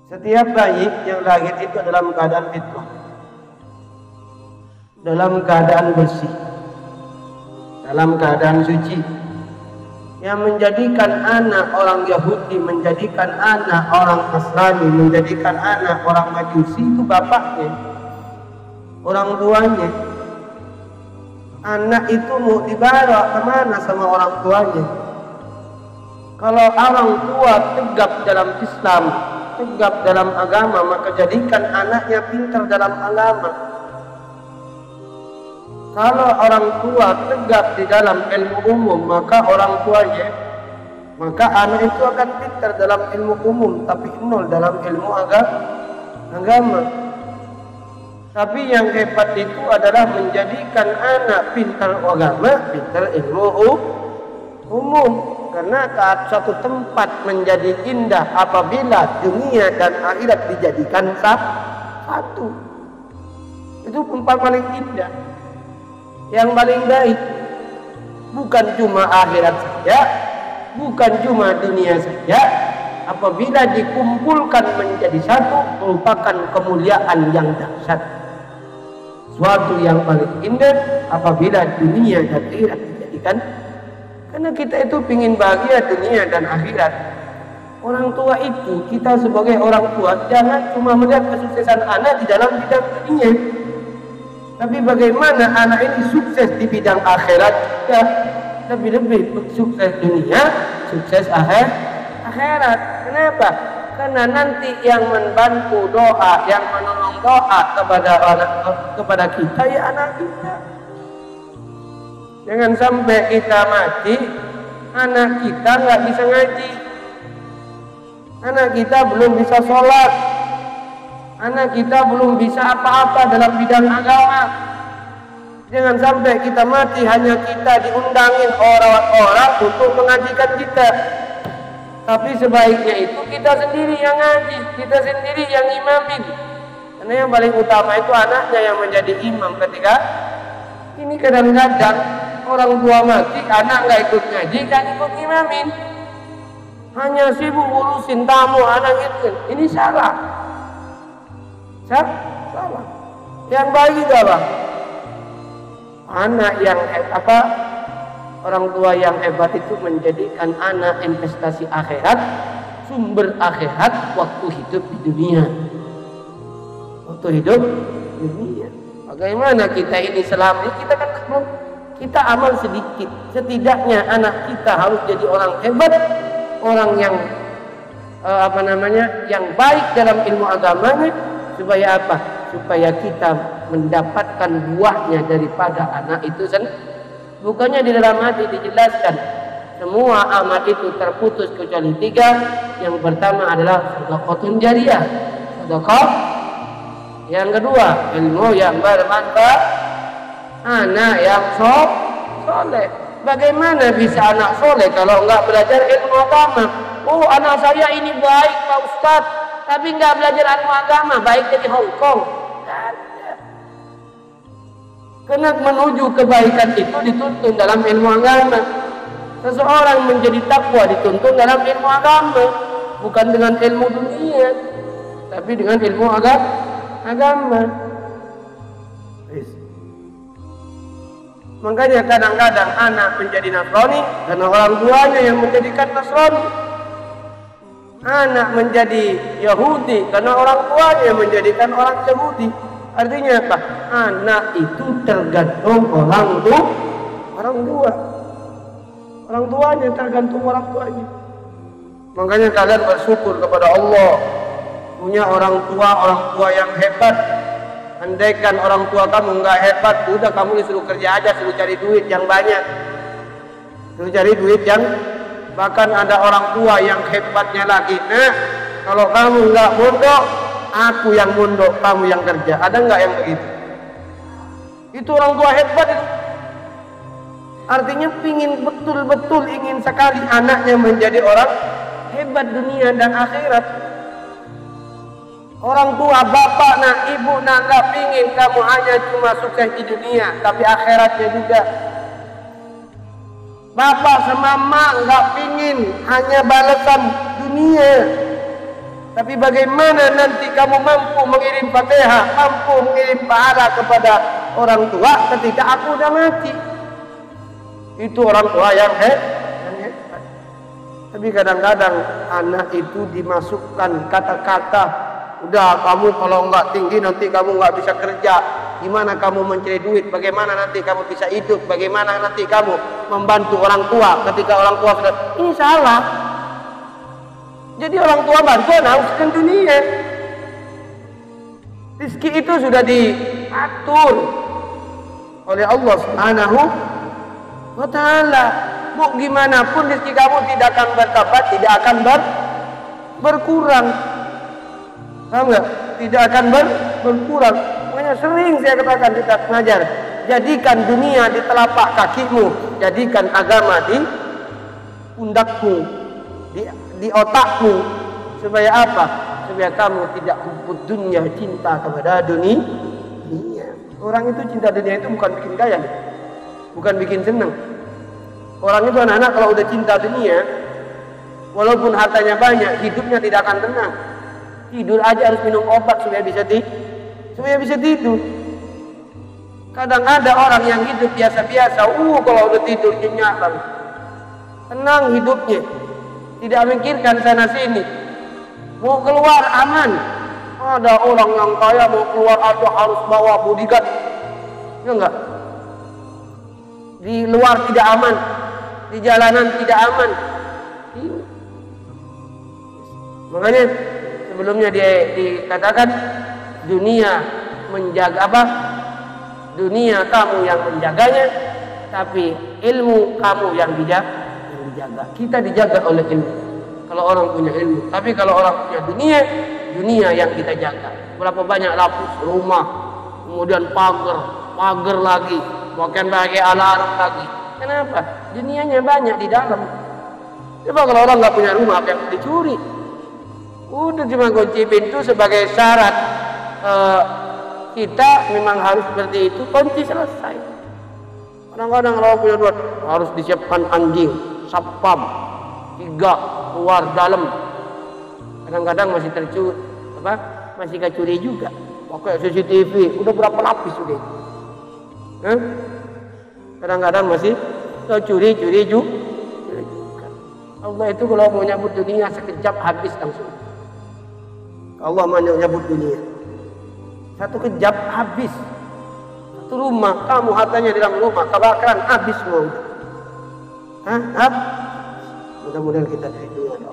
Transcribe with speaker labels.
Speaker 1: Setiap bayi yang lahir itu dalam keadaan fitrah, dalam keadaan bersih, dalam keadaan suci. Yang menjadikan anak orang Yahudi, menjadikan anak orang Nasrani, menjadikan anak orang Majusi itu bapaknya, orang tuanya. Anak itu mau dibawa kemana sama orang tuanya? Kalau orang tua tegap dalam Islam, tegap dalam agama, maka jadikan anaknya pintar dalam agama. Kalau orang tua tegap di dalam ilmu umum, maka orang tuanya, maka anak itu akan pintar dalam ilmu umum, tapi nol dalam ilmu agama. Tapi yang hebat itu adalah menjadikan anak pintar agama, pintar ilmu umum. Karena suatu tempat menjadi indah apabila dunia dan akhirat dijadikan satu. Itu tempat paling indah, yang paling baik. Bukan cuma akhirat saja, bukan cuma dunia saja. Apabila dikumpulkan menjadi satu, merupakan kemuliaan yang dahsyat. Suatu yang paling indah apabila dunia dan akhirat dijadikan. Karena kita itu ingin bahagia dunia dan akhirat. Orang tua itu, kita sebagai orang tua jangan cuma melihat kesuksesan anak di dalam bidang dunia, tapi bagaimana anak ini sukses di bidang akhirat juga. Lebih-lebih sukses dunia, sukses akhirat. Kenapa? Karena nanti yang membantu doa, yang menolong doa kepada kita ya anak kita. Jangan sampai kita mati, anak kita nggak bisa ngaji, anak kita belum bisa sholat, anak kita belum bisa apa-apa dalam bidang agama. Jangan sampai kita mati hanya kita diundangin orang-orang untuk mengajikan kita. Tapi sebaiknya itu kita sendiri yang ngaji, kita sendiri yang imamin. Karena yang paling utama itu anaknya yang menjadi imam ketika ini. Kadang-kadang orang tua mati, anak nggak ikut ngaji, nggak ikut imamin, hanya sibuk urusin tamu anak itu. Ini salah. Salah. Yang baik itu apa? Anak yang orang tua yang hebat itu menjadikan anak investasi akhirat, sumber akhirat waktu hidup di dunia. Waktu hidup di dunia. Bagaimana kita ini selama ini kita kan belum, kita amal sedikit. Setidaknya anak kita harus jadi orang hebat, orang yang yang baik dalam ilmu agamanya. Supaya apa? Supaya kita mendapatkan buahnya daripada anak itu sendiri. Bukannya di dalam hati dijelaskan semua amal itu terputus kecuali 3. Yang pertama adalah sedekahun jariyah, sedekah. Yang kedua, ilmu yang bermanfaat, anak yang soleh. Bagaimana bisa anak soleh kalau enggak belajar ilmu agama? Oh, anak saya ini baik Pak Ustadz, tapi enggak belajar ilmu agama, baik jadi Hongkong. Karena menuju kebaikan itu dituntun dalam ilmu agama. Seseorang menjadi takwa dituntun dalam ilmu agama, bukan dengan ilmu dunia, tapi dengan ilmu agama. Makanya kadang-kadang anak menjadi Nasrani karena orang tuanya yang menjadikan Nasrani. Anak menjadi Yahudi karena orang tuanya yang menjadikan orang Yahudi. Artinya apa? Anak itu tergantung orang tua. Orang tuanya tergantung orang tuanya. Makanya kalian bersyukur kepada Allah punya orang tua yang hebat. Andaikan orang tua kamu nggak hebat, udah kamu disuruh kerja aja, suruh cari duit yang banyak, suruh cari duit yang, bahkan ada orang tua yang hebatnya lagi. Nah, kalau kamu nggak mondok, aku yang mondok, kamu yang kerja. Ada nggak yang begitu? Itu orang tua hebat itu. Artinya pingin betul-betul ingin sekali anaknya menjadi orang hebat dunia dan akhirat. Orang tua, bapak nak, ibu nak, nggak pingin kamu hanya cuma sukses di dunia, tapi akhiratnya juga. Bapak sama mak nggak pingin hanya balasan dunia, Tapi bagaimana nanti kamu mampu mengirim Fatihah, mampu mengirim pahala kepada orang tua ketika aku udah mati? Itu orang tua yang hebat. Tapi kadang-kadang anak itu dimasukkan kata-kata, udah kamu kalau nggak tinggi nanti kamu nggak bisa kerja. Gimana kamu mencari duit? Bagaimana nanti kamu bisa hidup? Bagaimana nanti kamu membantu orang tua ketika orang tua sudah... Ini salah. Jadi orang tua bantu anak urusan dunia. Rizki itu sudah diatur oleh Allah Subhanahu wa ta'ala. Mau gimana pun rizki kamu tidak akan bertambah, tidak akan berkurang. Paham nggak? Tidak akan berkurang. Makanya sering saya katakan kita mengajar, jadikan dunia di telapak kakimu, jadikan agama di pundakmu, di otakmu. Supaya apa? Supaya kamu tidak hubbud dunia, cinta kepada dunia. Orang itu cinta dunia itu bukan bikin kaya, bukan bikin senang. Orang itu anak-anak kalau udah cinta dunia, walaupun hartanya banyak, hidupnya tidak akan tenang. Tidur aja harus minum obat supaya bisa tidur. Kadang ada orang yang hidup biasa-biasa, kalau udah tidur nyenyak banget, tenang hidupnya, tidak memikirkan sana sini, mau keluar aman. Ada orang yang kaya mau keluar aja harus bawa bodyguard, ya enggak? Di luar tidak aman, di jalanan tidak aman. Makanya sebelumnya dikatakan dunia menjaga apa? Dunia kamu yang menjaganya, tapi ilmu kamu yang dijaga. Kita dijaga oleh ilmu kalau orang punya ilmu. Tapi kalau orang punya dunia yang kita jaga. Berapa banyak lapis rumah, kemudian pagar lagi, bahkan pakai alarm lagi. Kenapa? Dunianya banyak di dalam. Coba kalau orang nggak punya rumah, apa yang dicuri? Udah cuma kunci pintu sebagai syarat kita memang harus seperti itu, kunci selesai. Kadang-kadang kalau punya duit harus disiapkan anjing, satpam, 3 luar dalam. Kadang-kadang masih tercuri, masih kecuri juga. Pakai CCTV, udah berapa lapis sudah? Kadang-kadang masih curi juga. Allah itu kalau mau nyabut dunia sekejap habis langsung. Allah mau nyabut dunia, satu kejap habis. Satu rumah, kamu hartanya di dalam rumah kebakaran habis semua. Mudah-mudahan kita dari dunia.